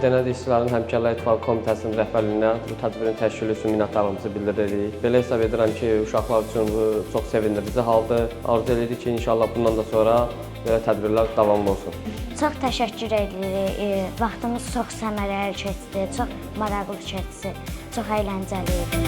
Mədəniyyət İşçilərinin Həmkarlar İttifaqı Komitəsinin rəhbərliyinə bu tədbirin təşkili üçün minnətdarlığımızı bildiririk. Belə hesab edirəm ki, uşaqlar üçün bu çox sevindirici haldır. Arzu edirik ki, inşallah bundan da sonra belə tədbirlər davamlı olsun. Çox təşəkkür edirik. Vaxtımız çox səmərəli keçdi, çox maraqlı keçdi, çox əyləncəli idi.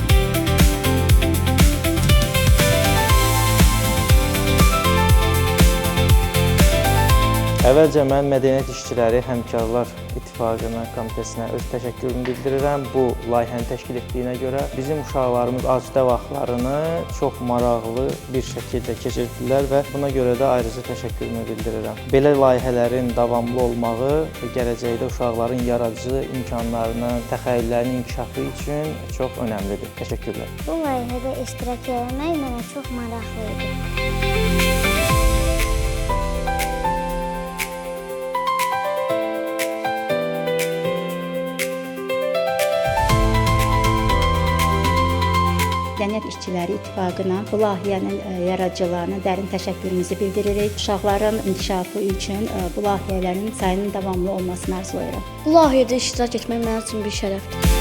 Əvvəlcə mən Mədəniyyət İşçiləri Həmkarlar İttifaqının komitəsinə öz təşəkkürümü bildirirəm. Bu layihəni təşkil etdiyinə görə bizim uşaqlarımız asudə vaxtlarını çox maraqlı bir şəkildə keçirdilər və buna görə də ayrıca təşəkkürümü bildirirəm. Belə layihələrin davamlı olmağı gələcəkdə uşaqların yaradıcı imkanlarının, təxəyyüllərinin inkişafı üçün çox önəmlidir. Təşəkkürlər. Bu layihədə iştirak etmək mənə çox maraqlı idi. Mədəniyyət İşçiləri İttifaqına bu layihənin yaradıcılarına dərin təşəkkürümüzü bildiririk. Uşaqların inkişafı üçün bu layihələrin sayının davamlı olmasını arzulayırıq. Bu layihədə iştirak etmək mənim üçün bir şərəfdir.